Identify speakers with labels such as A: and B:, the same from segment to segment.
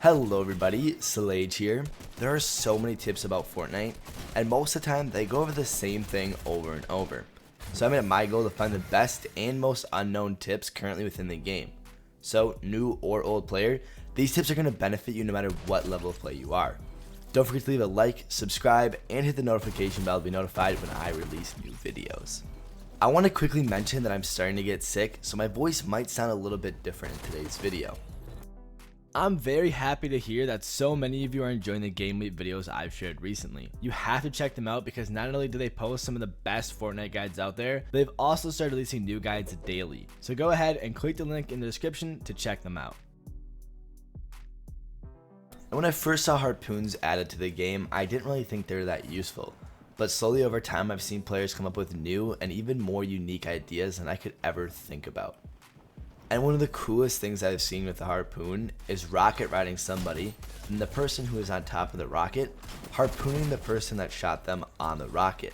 A: Hello everybody, Selage here. There are so many tips about Fortnite, and most of the time they go over the same thing over and over. So I made it my goal to find the best and most unknown tips currently within the game. So, new or old player, these tips are going to benefit you no matter what level of play you are. Don't forget to leave a like, subscribe, and hit the notification bell to be notified when I release new videos. I want to quickly mention that I'm starting to get sick, so my voice might sound a little bit different in today's video. I'm very happy to hear that so many of you are enjoying the GameLeap videos I've shared recently. You have to check them out because not only do they post some of the best Fortnite guides out there, they've also started releasing new guides daily. So go ahead and click the link in the description to check them out. And when I first saw harpoons added to the game, I didn't really think they were that useful. But slowly over time, I've seen players come up with new and even more unique ideas than I could ever think about. And one of the coolest things I've seen with the harpoon is rocket riding somebody, and the person who is on top of the rocket harpooning the person that shot them on the rocket.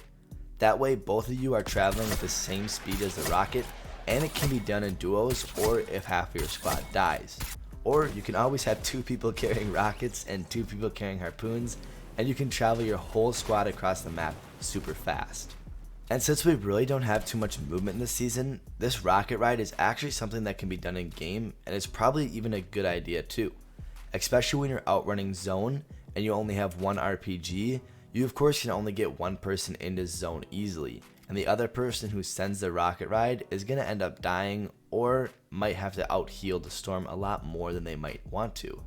A: That way both of you are traveling at the same speed as the rocket, and it can be done in duos or if half of your squad dies. Or you can always have two people carrying rockets and two people carrying harpoons, and you can travel your whole squad across the map super fast. And since we really don't have too much movement in this season, this rocket ride is actually something that can be done in game, and it's probably even a good idea too. Especially when you're outrunning zone and you only have one RPG, you of course can only get one person into zone easily, and the other person who sends the rocket ride is going to end up dying or might have to out heal the storm a lot more than they might want to.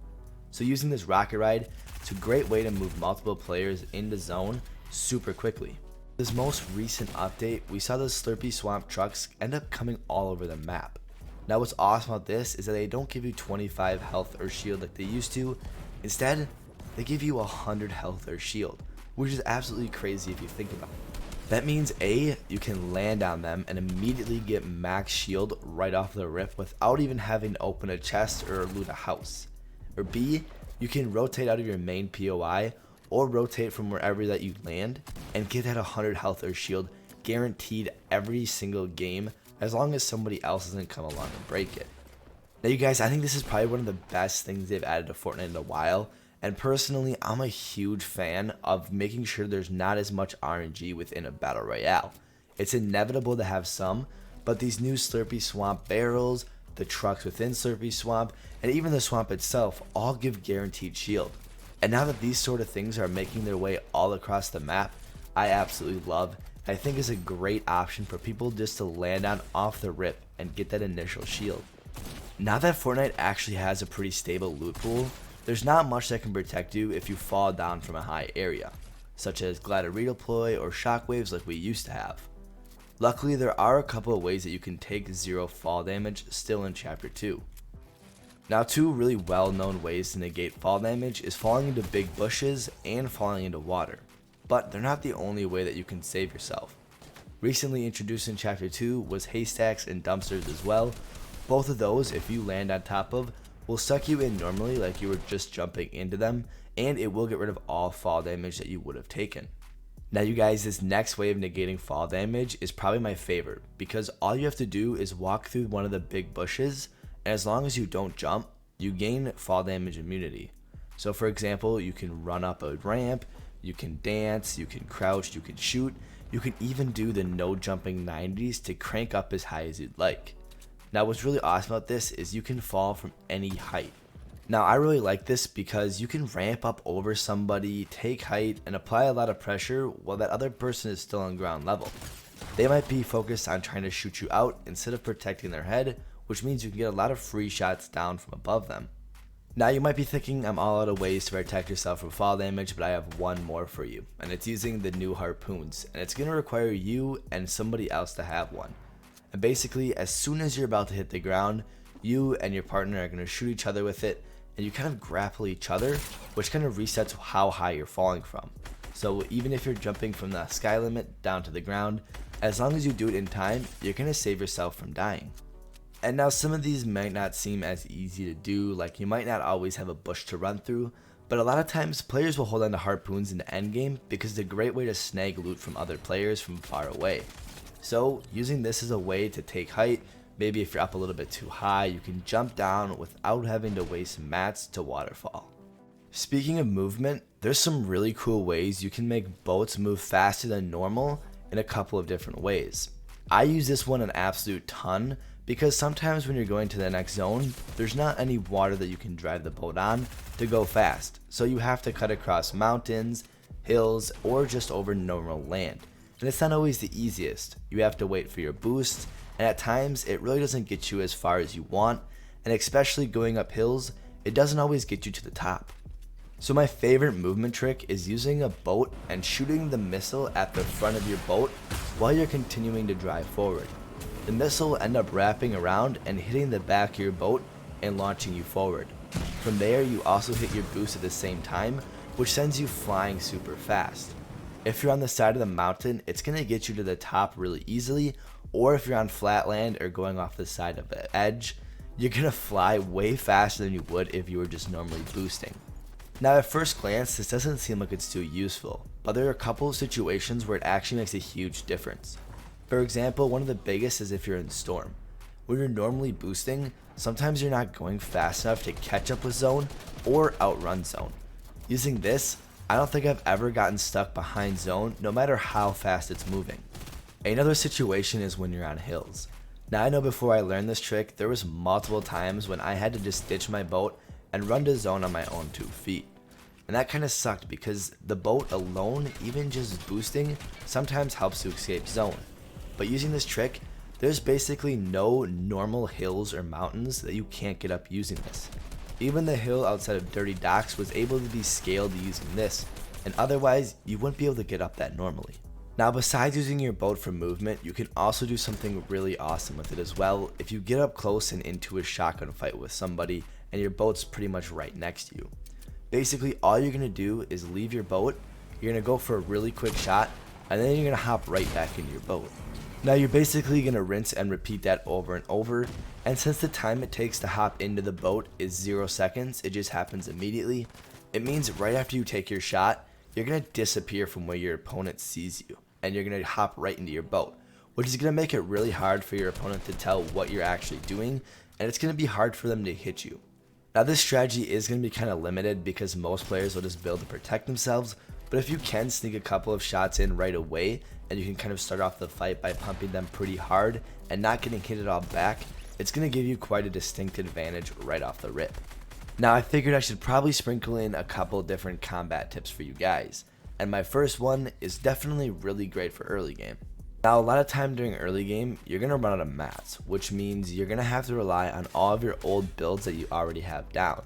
A: So using this rocket ride, it's a great way to move multiple players into zone super quickly. This most recent update, we saw the Slurpee swamp trucks end up coming all over the map. Now what's awesome about this is that they don't give you 25 health or shield like they used to. Instead, they give you 100 health or shield, which is absolutely crazy if you think about it. That means A, you can land on them and immediately get max shield right off the rip without even having to open a chest or loot a house. Or B, you can rotate out of your main POI or rotate from wherever that you land and get that 100 health or shield guaranteed every single game as long as somebody else doesn't come along and break it. Now you guys, I think this is probably one of the best things they've added to Fortnite in a while, and personally I'm a huge fan of making sure there's not as much RNG within a battle royale. It's inevitable to have some, but these new Slurpee swamp barrels, the trucks within Slurpee swamp, and even the swamp itself all give guaranteed shield. And now that these sort of things are making their way all across the map, I absolutely love, and I think is a great option for people just to land on off the rip and get that initial shield. Now that Fortnite actually has a pretty stable loot pool, there's not much that can protect you if you fall down from a high area, such as glider redeploy or shockwaves like we used to have. Luckily, there are a couple of ways that you can take zero fall damage still in Chapter 2. Now, two really well-known ways to negate fall damage is falling into big bushes and falling into water, but they're not the only way that you can save yourself. Recently introduced in Chapter 2 was haystacks and dumpsters as well. Both of those, if you land on top of, will suck you in normally like you were just jumping into them, and it will get rid of all fall damage that you would have taken. Now you guys, this next way of negating fall damage is probably my favorite, because all you have to do is walk through one of the big bushes, and as long as you don't jump, you gain fall damage immunity. So for example, you can run up a ramp, you can dance, you can crouch, you can shoot, you can even do the no jumping 90s to crank up as high as you'd like. Now what's really awesome about this is you can fall from any height. Now I really like this because you can ramp up over somebody, take height, and apply a lot of pressure while that other person is still on ground level. They might be focused on trying to shoot you out instead of protecting their head, which means you can get a lot of free shots down from above them. Now you might be thinking I'm all out of ways to protect yourself from fall damage, but I have one more for you, and it's using the new harpoons, and it's going to require you and somebody else to have one. And basically, as soon as you're about to hit the ground, you and your partner are going to shoot each other with it, and you kind of grapple each other, which kind of resets how high you're falling from. So even if you're jumping from the sky limit down to the ground, as long as you do it in time, you're going to save yourself from dying. And now some of these might not seem as easy to do, like you might not always have a bush to run through, but a lot of times players will hold on to harpoons in the endgame because it's a great way to snag loot from other players from far away. So using this as a way to take height, Maybe if you're up a little bit too high, you can jump down without having to waste mats to waterfall. Speaking of movement, there's some really cool ways you can make boats move faster than normal in a couple of different ways. I use this one an absolute ton because sometimes when you're going to the next zone, there's not any water that you can drive the boat on to go fast, so you have to cut across mountains, hills, or just over normal land. And it's not always the easiest. You have to wait for your boost, and at times it really doesn't get you as far as you want, and especially going up hills, it doesn't always get you to the top. So my favorite movement trick is using a boat and shooting the missile at the front of your boat while you're continuing to drive forward. The missile will end up wrapping around and hitting the back of your boat and launching you forward. From there, you also hit your boost at the same time, which sends you flying super fast. If you're on the side of the mountain, it's going to get you to the top really easily, or if you're on flat land or going off the side of the edge, you're going to fly way faster than you would if you were just normally boosting. Now at first glance, this doesn't seem like it's too useful, but there are a couple of situations where it actually makes a huge difference. For example, one of the biggest is if you're in storm. When you're normally boosting, sometimes you're not going fast enough to catch up with zone or outrun zone. Using this, I don't think I've ever gotten stuck behind zone no matter how fast it's moving. Another situation is when you're on hills. Now I know before I learned this trick, there was multiple times when I had to just ditch my boat and run to zone on my own 2 feet. And that kind of sucked because the boat alone, even just boosting, sometimes helps to escape zone. But using this trick, there's basically no normal hills or mountains that you can't get up using this. Even the hill outside of Dirty Docks was able to be scaled using this, and otherwise you wouldn't be able to get up that normally. Now besides using your boat for movement, you can also do something really awesome with it as well if you get up close and into a shotgun fight with somebody and your boat's pretty much right next to you. Basically all you're going to do is leave your boat, you're going to go for a really quick shot, and then you're going to hop right back into your boat. Now you're basically going to rinse and repeat that over and over, and since the time it takes to hop into the boat is 0 seconds, it just happens immediately, it means right after you take your shot, you're going to disappear from where your opponent sees you, and you're going to hop right into your boat, which is going to make it really hard for your opponent to tell what you're actually doing, and it's going to be hard for them to hit you. Now this strategy is going to be kind of limited because most players will just build to protect themselves, but if you can sneak a couple of shots in right away and you can kind of start off the fight by pumping them pretty hard and not getting hit at all back, it's going to give you quite a distinct advantage right off the rip. Now I figured I should probably sprinkle in a couple different combat tips for you guys, and my first one is definitely really great for early game. Now a lot of time during early game, you're going to run out of mats, which means you're going to have to rely on all of your old builds that you already have down.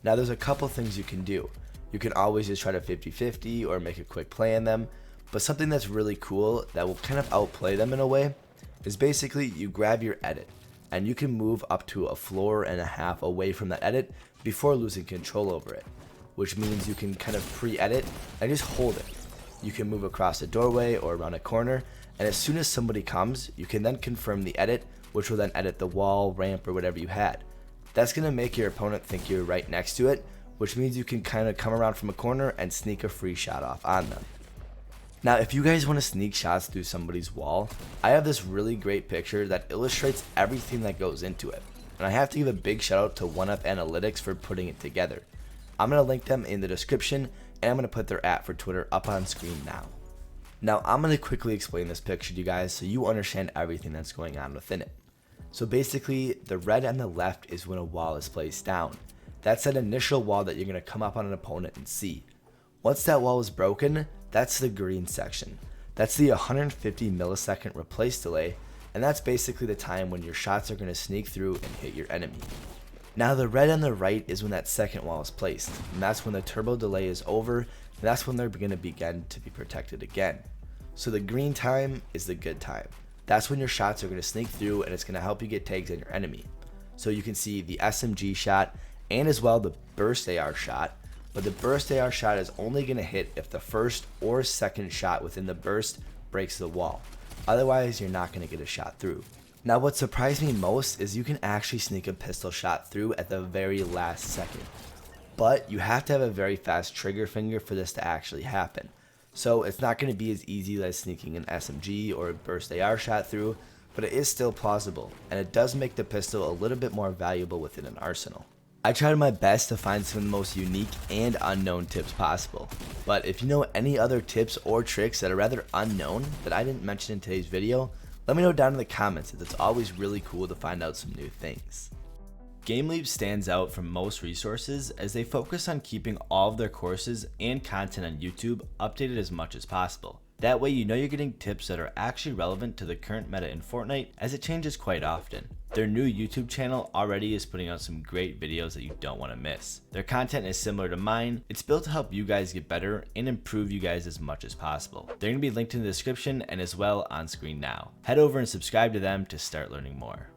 A: Now there's a couple things you can do. You can always just try to 50-50 or make a quick play on them, but something that's really cool that will kind of outplay them in a way is basically you grab your edit and you can move up to a floor and a half away from that edit before losing control over it, which means you can kind of pre-edit and just hold it. You can move across a doorway or around a corner, and as soon as somebody comes, you can then confirm the edit, which will then edit the wall, ramp, or whatever you had. That's going to make your opponent think you're right next to it, which means you can kind of come around from a corner and sneak a free shot off on them. Now if you guys want to sneak shots through somebody's wall, I have this really great picture that illustrates everything that goes into it, and I have to give a big shout out to 1UP Analytics for putting it together. I'm going to link them in the description, and I'm going to put their @ for Twitter up on screen now. Now I'm going to quickly explain this picture to you guys so you understand everything that's going on within it. So basically, the red on the left is when a wall is placed down. That's that initial wall that you're going to come up on an opponent and see. Once that wall is broken, that's the green section. That's the 150 millisecond replace delay, and that's basically the time when your shots are going to sneak through and hit your enemy. Now the red on the right is when that second wall is placed, and that's when the turbo delay is over, and that's when they're going to begin to be protected again. So the green time is the good time. That's when your shots are going to sneak through and it's going to help you get tags on your enemy. So you can see the SMG shot and as well the burst AR shot, but the burst AR shot is only going to hit if the first or second shot within the burst breaks the wall. Otherwise you're not going to get a shot through. Now what surprised me most is you can actually sneak a pistol shot through at the very last second. But you have to have a very fast trigger finger for this to actually happen. So it's not going to be as easy as sneaking an SMG or a burst AR shot through, but it is still plausible, and it does make the pistol a little bit more valuable within an arsenal. I tried my best to find some of the most unique and unknown tips possible, but if you know any other tips or tricks that are rather unknown that I didn't mention in today's video, let me know down in the comments, as it's always really cool to find out some new things. GameLeap stands out from most resources as they focus on keeping all of their courses and content on YouTube updated as much as possible. That way you know you're getting tips that are actually relevant to the current meta in Fortnite, as it changes quite often. Their new YouTube channel already is putting out some great videos that you don't want to miss. Their content is similar to mine. It's built to help you guys get better and improve you guys as much as possible. They're going to be linked in the description and as well on screen now. Head over and subscribe to them to start learning more.